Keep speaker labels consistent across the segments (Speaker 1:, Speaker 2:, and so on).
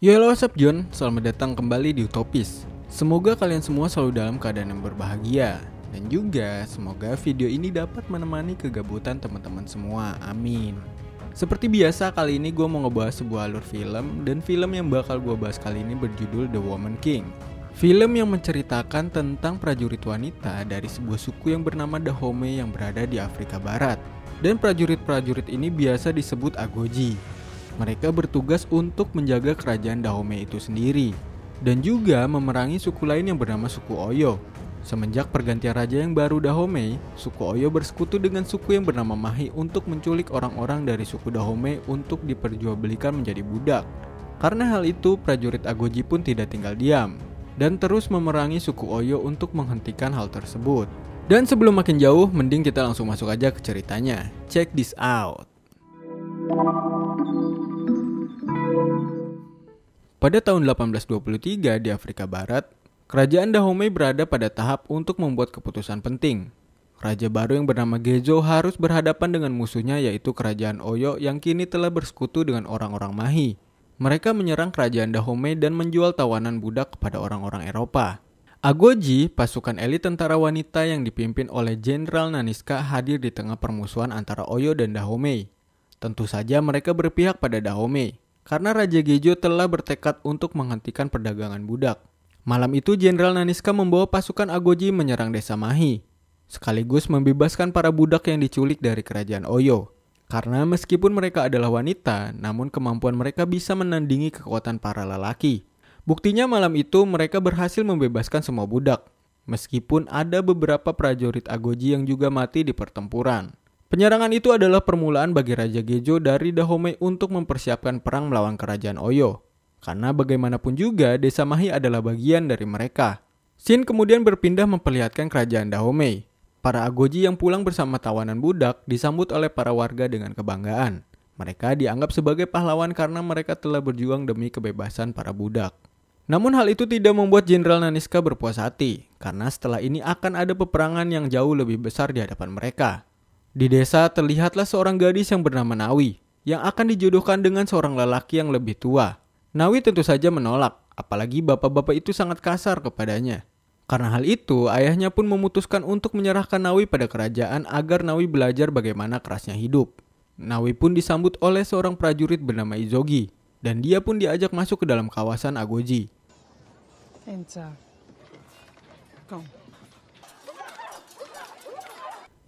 Speaker 1: Yo, halo, what's up John? Selamat datang kembali di Utopis. Semoga kalian semua selalu dalam keadaan yang berbahagia. Dan juga semoga video ini dapat menemani kegabutan teman-teman semua, amin. Seperti biasa, kali ini gue mau ngebahas sebuah alur film. Dan film yang bakal gue bahas kali ini berjudul The Woman King. Film yang menceritakan tentang prajurit wanita dari sebuah suku yang bernama Dahomey yang berada di Afrika Barat. Dan prajurit-prajurit ini biasa disebut Agoji. Mereka bertugas untuk menjaga kerajaan Dahomey itu sendiri dan juga memerangi suku lain yang bernama suku Oyo. Semenjak pergantian raja yang baru Dahomey, suku Oyo bersekutu dengan suku yang bernama Mahi untuk menculik orang-orang dari suku Dahomey untuk diperjualbelikan menjadi budak. Karena hal itu, prajurit Agoji pun tidak tinggal diam dan terus memerangi suku Oyo untuk menghentikan hal tersebut. Dan sebelum makin jauh, mending kita langsung masuk aja ke ceritanya. Check this out. Pada tahun 1823 di Afrika Barat, kerajaan Dahomey berada pada tahap untuk membuat keputusan penting. Raja baru yang bernama Gezo harus berhadapan dengan musuhnya yaitu kerajaan Oyo yang kini telah bersekutu dengan orang-orang Mahi. Mereka menyerang kerajaan Dahomey dan menjual tawanan budak kepada orang-orang Eropa. Agoji, pasukan elit tentara wanita yang dipimpin oleh Jenderal Naniska hadir di tengah permusuhan antara Oyo dan Dahomey. Tentu saja mereka berpihak pada Dahomey karena Raja Gejo telah bertekad untuk menghentikan perdagangan budak. Malam itu Jenderal Naniska membawa pasukan Agoji menyerang desa Mahi, sekaligus membebaskan para budak yang diculik dari kerajaan Oyo. Karena meskipun mereka adalah wanita, namun kemampuan mereka bisa menandingi kekuatan para lelaki. Buktinya malam itu mereka berhasil membebaskan semua budak, meskipun ada beberapa prajurit Agoji yang juga mati di pertempuran. Penyerangan itu adalah permulaan bagi Raja Gejo dari Dahomey untuk mempersiapkan perang melawan kerajaan Oyo. Karena bagaimanapun juga, desa Mahi adalah bagian dari mereka. Scene kemudian berpindah memperlihatkan kerajaan Dahomey. Para Agoji yang pulang bersama tawanan budak disambut oleh para warga dengan kebanggaan. Mereka dianggap sebagai pahlawan karena mereka telah berjuang demi kebebasan para budak. Namun hal itu tidak membuat Jenderal Naniska berpuas hati, karena setelah ini akan ada peperangan yang jauh lebih besar di hadapan mereka. Di desa terlihatlah seorang gadis yang bernama Nawi yang akan dijodohkan dengan seorang lelaki yang lebih tua. Nawi tentu saja menolak, apalagi bapak-bapak itu sangat kasar kepadanya. Karena hal itu, ayahnya pun memutuskan untuk menyerahkan Nawi pada kerajaan agar Nawi belajar bagaimana kerasnya hidup. Nawi pun disambut oleh seorang prajurit bernama Izogi dan dia pun diajak masuk ke dalam kawasan Agoji.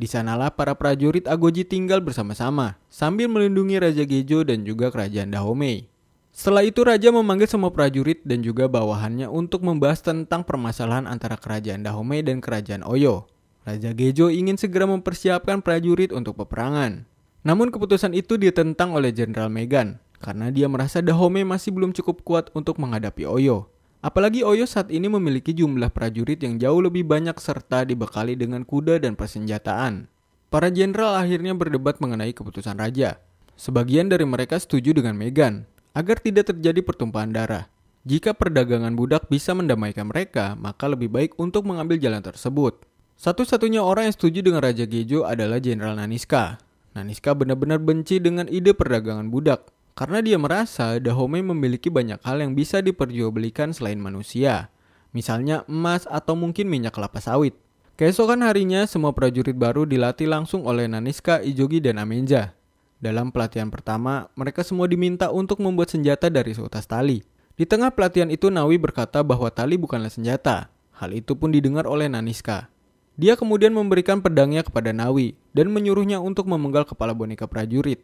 Speaker 1: Di sanalah para prajurit Agoji tinggal bersama-sama sambil melindungi Raja Gejo dan juga kerajaan Dahomey. Setelah itu Raja memanggil semua prajurit dan juga bawahannya untuk membahas tentang permasalahan antara kerajaan Dahomey dan kerajaan Oyo. Raja Gejo ingin segera mempersiapkan prajurit untuk peperangan. Namun keputusan itu ditentang oleh Jenderal Megan karena dia merasa Dahomey masih belum cukup kuat untuk menghadapi Oyo. Apalagi Oyo saat ini memiliki jumlah prajurit yang jauh lebih banyak serta dibekali dengan kuda dan persenjataan. Para jenderal akhirnya berdebat mengenai keputusan raja. Sebagian dari mereka setuju dengan Megan agar tidak terjadi pertumpahan darah. Jika perdagangan budak bisa mendamaikan mereka, maka lebih baik untuk mengambil jalan tersebut. Satu-satunya orang yang setuju dengan Raja Gejo adalah Jenderal Naniska. Naniska benar-benar benci dengan ide perdagangan budak. Karena dia merasa Dahomey memiliki banyak hal yang bisa diperjualbelikan selain manusia. Misalnya emas atau mungkin minyak kelapa sawit. Keesokan harinya semua prajurit baru dilatih langsung oleh Naniska, Ijogi, dan Amenja. Dalam pelatihan pertama, mereka semua diminta untuk membuat senjata dari seutas tali. Di tengah pelatihan itu Nawi berkata bahwa tali bukanlah senjata. Hal itu pun didengar oleh Naniska. Dia kemudian memberikan pedangnya kepada Nawi dan menyuruhnya untuk memenggal kepala boneka prajurit.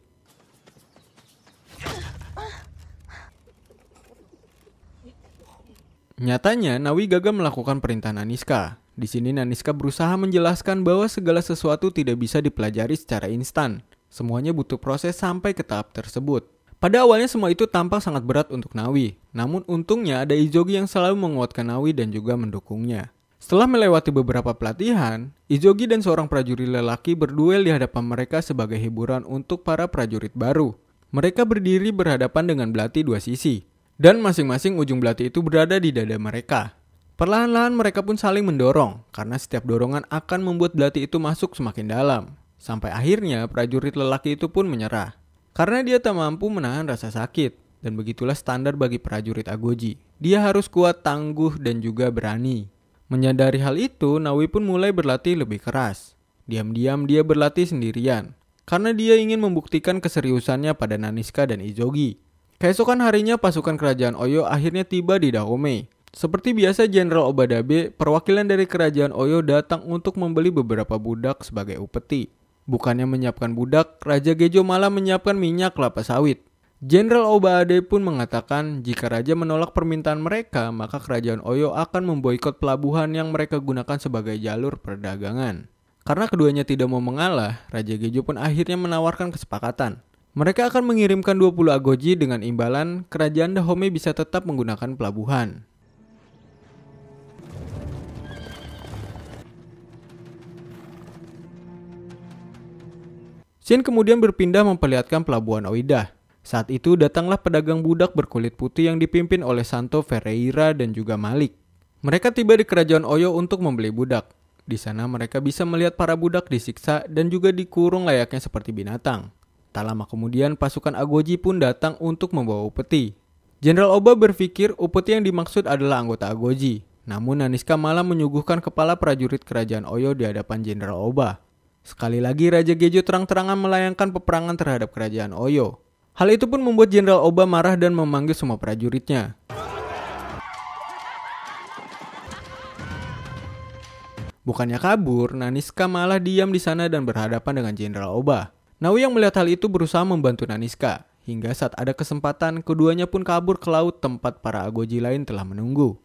Speaker 1: Nyatanya, Nawi gagal melakukan perintah Naniska. Di sini Naniska berusaha menjelaskan bahwa segala sesuatu tidak bisa dipelajari secara instan. Semuanya butuh proses sampai ke tahap tersebut. Pada awalnya semua itu tampak sangat berat untuk Nawi. Namun untungnya ada Izogi yang selalu menguatkan Nawi dan juga mendukungnya. Setelah melewati beberapa pelatihan, Izogi dan seorang prajurit lelaki berduel di hadapan mereka sebagai hiburan untuk para prajurit baru. Mereka berdiri berhadapan dengan belati dua sisi. Dan masing-masing ujung belati itu berada di dada mereka. Perlahan-lahan mereka pun saling mendorong, karena setiap dorongan akan membuat belati itu masuk semakin dalam. Sampai akhirnya prajurit lelaki itu pun menyerah. Karena dia tak mampu menahan rasa sakit. Dan begitulah standar bagi prajurit Agoji. Dia harus kuat, tangguh, dan juga berani. Menyadari hal itu, Nawi pun mulai berlatih lebih keras. Diam-diam dia berlatih sendirian, karena dia ingin membuktikan keseriusannya pada Naniska dan Izogi. Keesokan harinya pasukan kerajaan Oyo akhirnya tiba di Dahomey. Seperti biasa, Jenderal Obadabe, perwakilan dari kerajaan Oyo, datang untuk membeli beberapa budak sebagai upeti. Bukannya menyiapkan budak, Raja Gejo malah menyiapkan minyak kelapa sawit. Jenderal Obadabe pun mengatakan jika raja menolak permintaan mereka, maka kerajaan Oyo akan memboikot pelabuhan yang mereka gunakan sebagai jalur perdagangan. Karena keduanya tidak mau mengalah, Raja Gejo pun akhirnya menawarkan kesepakatan. Mereka akan mengirimkan 20 agoji dengan imbalan kerajaan Dahomey bisa tetap menggunakan pelabuhan. Shin kemudian berpindah memperlihatkan pelabuhan Oidah. Saat itu datanglah pedagang budak berkulit putih yang dipimpin oleh Santo Ferreira dan juga Malik. Mereka tiba di kerajaan Oyo untuk membeli budak. Di sana mereka bisa melihat para budak disiksa dan juga dikurung layaknya seperti binatang. Tak lama kemudian pasukan Agoji pun datang untuk membawa upeti. Jenderal Oba berpikir upeti yang dimaksud adalah anggota Agoji. Namun Naniska malah menyuguhkan kepala prajurit kerajaan Oyo di hadapan Jenderal Oba. Sekali lagi Raja Gejo terang-terangan melayangkan peperangan terhadap kerajaan Oyo. Hal itu pun membuat Jenderal Oba marah dan memanggil semua prajuritnya. Bukannya kabur, Naniska malah diam di sana dan berhadapan dengan Jenderal Oba. Nawi yang melihat hal itu berusaha membantu Naniska. Hingga saat ada kesempatan, keduanya pun kabur ke laut tempat para Agoji lain telah menunggu.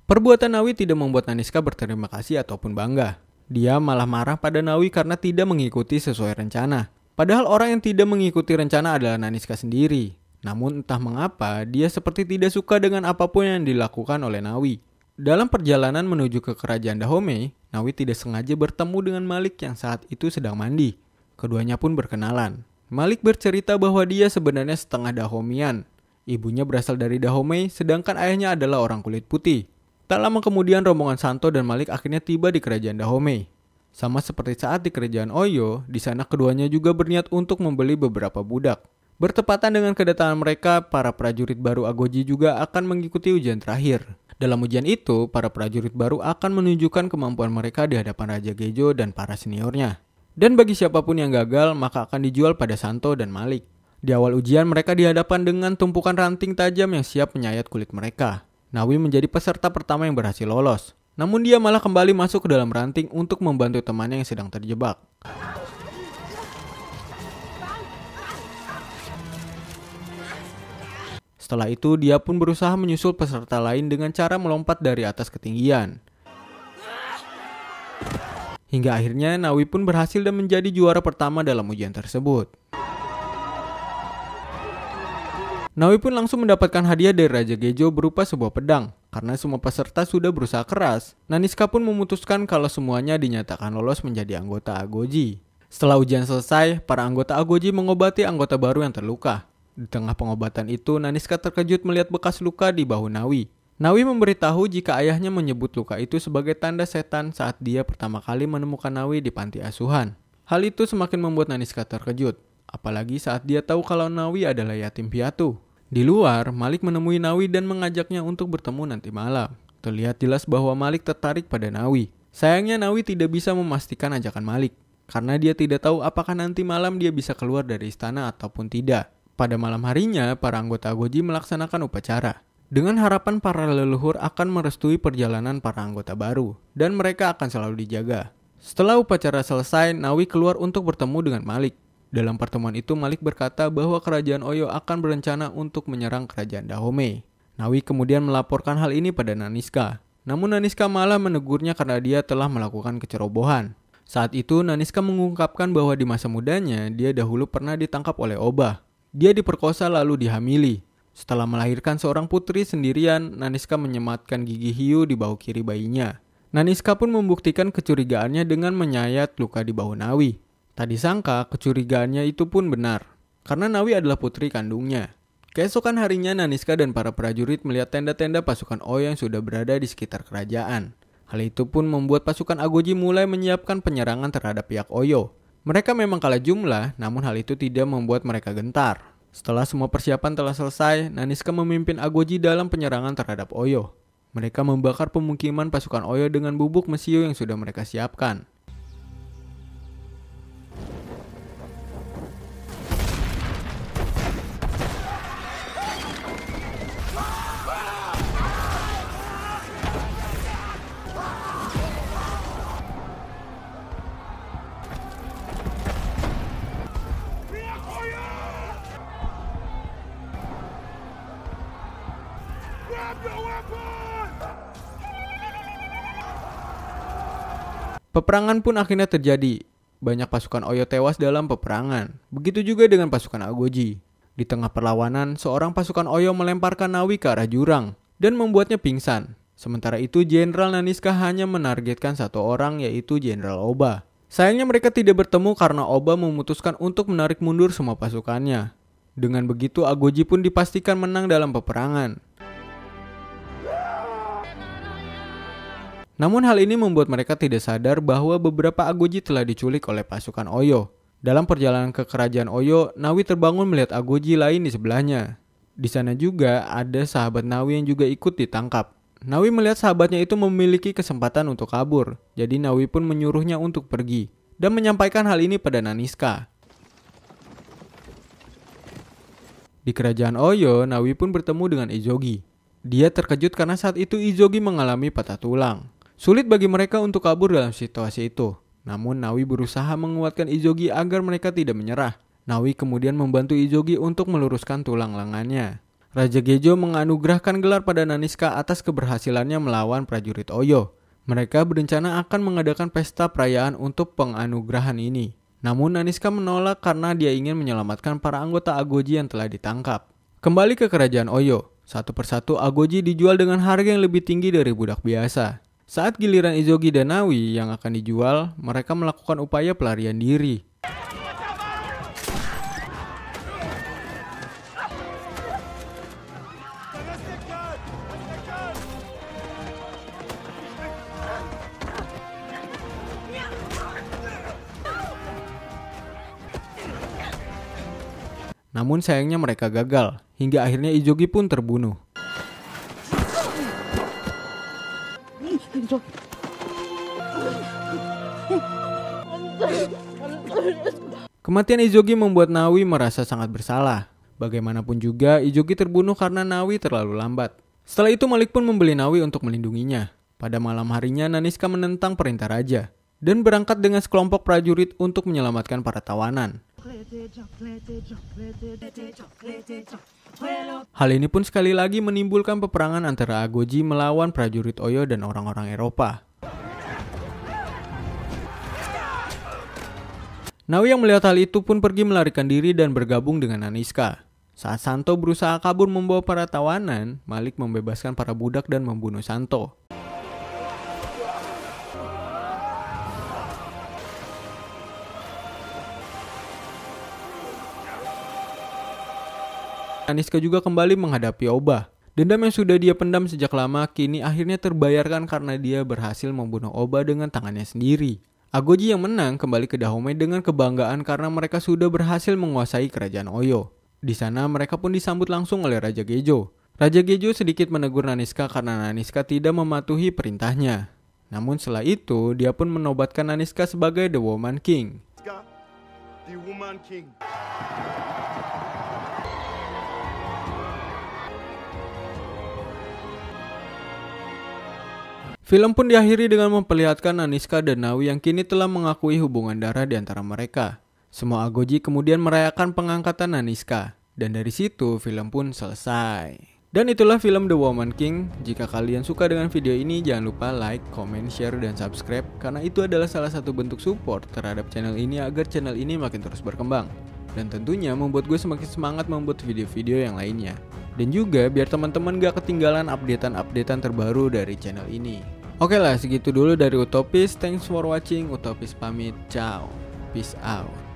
Speaker 1: Perbuatan Nawi tidak membuat Naniska berterima kasih ataupun bangga. Dia malah marah pada Nawi karena tidak mengikuti sesuai rencana. Padahal orang yang tidak mengikuti rencana adalah Naniska sendiri. Namun entah mengapa dia seperti tidak suka dengan apapun yang dilakukan oleh Nawi. Dalam perjalanan menuju ke kerajaan Dahomey, Nawi tidak sengaja bertemu dengan Malik yang saat itu sedang mandi. Keduanya pun berkenalan. Malik bercerita bahwa dia sebenarnya setengah Dahomeyan. Ibunya berasal dari Dahomey, sedangkan ayahnya adalah orang kulit putih. Tak lama kemudian rombongan Santo dan Malik akhirnya tiba di kerajaan Dahomey. Sama seperti saat di kerajaan Oyo, di sana keduanya juga berniat untuk membeli beberapa budak. Bertepatan dengan kedatangan mereka, para prajurit baru Agoji juga akan mengikuti ujian terakhir. Dalam ujian itu, para prajurit baru akan menunjukkan kemampuan mereka di hadapan Raja Gejo dan para seniornya. Dan bagi siapapun yang gagal, maka akan dijual pada Santo dan Malik. Di awal ujian, mereka dihadapkan dengan tumpukan ranting tajam yang siap menyayat kulit mereka. Nawi menjadi peserta pertama yang berhasil lolos. Namun dia malah kembali masuk ke dalam ranting untuk membantu temannya yang sedang terjebak. Setelah itu dia pun berusaha menyusul peserta lain dengan cara melompat dari atas ketinggian. Hingga akhirnya Nawi pun berhasil dan menjadi juara pertama dalam ujian tersebut. Nawi pun langsung mendapatkan hadiah dari Raja Gejo berupa sebuah pedang. Karena semua peserta sudah berusaha keras, Naniska pun memutuskan kalau semuanya dinyatakan lolos menjadi anggota Agoji. Setelah ujian selesai, para anggota Agoji mengobati anggota baru yang terluka. Di tengah pengobatan itu, Naniska terkejut melihat bekas luka di bahu Nawi. Nawi memberitahu jika ayahnya menyebut luka itu sebagai tanda setan saat dia pertama kali menemukan Nawi di panti asuhan. Hal itu semakin membuat Naniska terkejut, apalagi saat dia tahu kalau Nawi adalah yatim piatu. Di luar, Malik menemui Nawi dan mengajaknya untuk bertemu nanti malam. Terlihat jelas bahwa Malik tertarik pada Nawi. Sayangnya Nawi tidak bisa memastikan ajakan Malik, karena dia tidak tahu apakah nanti malam dia bisa keluar dari istana ataupun tidak. Pada malam harinya, para anggota Agoji melaksanakan upacara. Dengan harapan para leluhur akan merestui perjalanan para anggota baru, dan mereka akan selalu dijaga. Setelah upacara selesai, Nawi keluar untuk bertemu dengan Malik. Dalam pertemuan itu Malik berkata bahwa kerajaan Oyo akan berencana untuk menyerang kerajaan Dahomey. Nawi kemudian melaporkan hal ini pada Naniska. Namun Naniska malah menegurnya karena dia telah melakukan kecerobohan. Saat itu Naniska mengungkapkan bahwa di masa mudanya dia dahulu pernah ditangkap oleh Oba. Dia diperkosa lalu dihamili. Setelah melahirkan seorang putri sendirian, Naniska menyematkan gigi hiu di bahu kiri bayinya. Naniska pun membuktikan kecurigaannya dengan menyayat luka di bahu Nawi. Tak disangka kecurigaannya itu pun benar, karena Nawi adalah putri kandungnya. Keesokan harinya Naniska dan para prajurit melihat tenda-tenda pasukan Oyo yang sudah berada di sekitar kerajaan. Hal itu pun membuat pasukan Agoji mulai menyiapkan penyerangan terhadap pihak Oyo. Mereka memang kalah jumlah, namun hal itu tidak membuat mereka gentar. Setelah semua persiapan telah selesai, Naniska memimpin Agoji dalam penyerangan terhadap Oyo. Mereka membakar pemukiman pasukan Oyo dengan bubuk mesiu yang sudah mereka siapkan. Peperangan pun akhirnya terjadi. Banyak pasukan Oyo tewas dalam peperangan. Begitu juga dengan pasukan Agoji. Di tengah perlawanan, seorang pasukan Oyo melemparkan Nawi ke arah jurang dan membuatnya pingsan. Sementara itu, Jenderal Naniska hanya menargetkan satu orang, yaitu Jenderal Oba. Sayangnya mereka tidak bertemu karena Oba memutuskan untuk menarik mundur semua pasukannya. Dengan begitu, Agoji pun dipastikan menang dalam peperangan. Namun hal ini membuat mereka tidak sadar bahwa beberapa Agoji telah diculik oleh pasukan Oyo. Dalam perjalanan ke kerajaan Oyo, Nawi terbangun melihat Agoji lain di sebelahnya. Di sana juga ada sahabat Nawi yang juga ikut ditangkap. Nawi melihat sahabatnya itu memiliki kesempatan untuk kabur, jadi Nawi pun menyuruhnya untuk pergi dan menyampaikan hal ini pada Naniska. Di kerajaan Oyo, Nawi pun bertemu dengan Izogi. Dia terkejut karena saat itu Izogi mengalami patah tulang. Sulit bagi mereka untuk kabur dalam situasi itu. Namun Nawi berusaha menguatkan Izogi agar mereka tidak menyerah. Nawi kemudian membantu Izogi untuk meluruskan tulang lengannya. Raja Gejo menganugerahkan gelar pada Naniska atas keberhasilannya melawan prajurit Oyo. Mereka berencana akan mengadakan pesta perayaan untuk penganugerahan ini. Namun Naniska menolak karena dia ingin menyelamatkan para anggota Agoji yang telah ditangkap. Kembali ke kerajaan Oyo, satu persatu Agoji dijual dengan harga yang lebih tinggi dari budak biasa. Saat giliran Izogi dan Nawi yang akan dijual, mereka melakukan upaya pelarian diri. Namun sayangnya mereka gagal, hingga akhirnya Izogi pun terbunuh. Kematian Izogi membuat Nawi merasa sangat bersalah. Bagaimanapun juga, Izogi terbunuh karena Nawi terlalu lambat. Setelah itu Malik pun membeli Nawi untuk melindunginya. Pada malam harinya, Naniska menentang perintah raja dan berangkat dengan sekelompok prajurit untuk menyelamatkan para tawanan. Hal ini pun sekali lagi menimbulkan peperangan antara Agoji melawan prajurit Oyo dan orang-orang Eropa. Nawi yang melihat hal itu pun pergi melarikan diri dan bergabung dengan Naniska. Saat Santo berusaha kabur membawa para tawanan, Malik membebaskan para budak dan membunuh Santo. Naniska juga kembali menghadapi Oba. Dendam yang sudah dia pendam sejak lama kini akhirnya terbayarkan karena dia berhasil membunuh Oba dengan tangannya sendiri. Agoji yang menang kembali ke Dahomey dengan kebanggaan karena mereka sudah berhasil menguasai kerajaan Oyo. Di sana mereka pun disambut langsung oleh Raja Gejo. Raja Gejo sedikit menegur Naniska karena Naniska tidak mematuhi perintahnya. Namun setelah itu dia pun menobatkan Naniska sebagai The Woman King. The Woman King. Film pun diakhiri dengan memperlihatkan Naniska dan Nawi yang kini telah mengakui hubungan darah di antara mereka. Semua Agoji kemudian merayakan pengangkatan Naniska. Dan dari situ film pun selesai. Dan itulah film The Woman King. Jika kalian suka dengan video ini, jangan lupa like, comment, share, dan subscribe. Karena itu adalah salah satu bentuk support terhadap channel ini agar channel ini makin terus berkembang. Dan tentunya membuat gue semakin semangat membuat video-video yang lainnya. Dan juga biar teman-teman gak ketinggalan updatean terbaru dari channel ini. Oke lah, segitu dulu dari Utopis. Thanks for watching. Utopis pamit. Ciao. Peace out.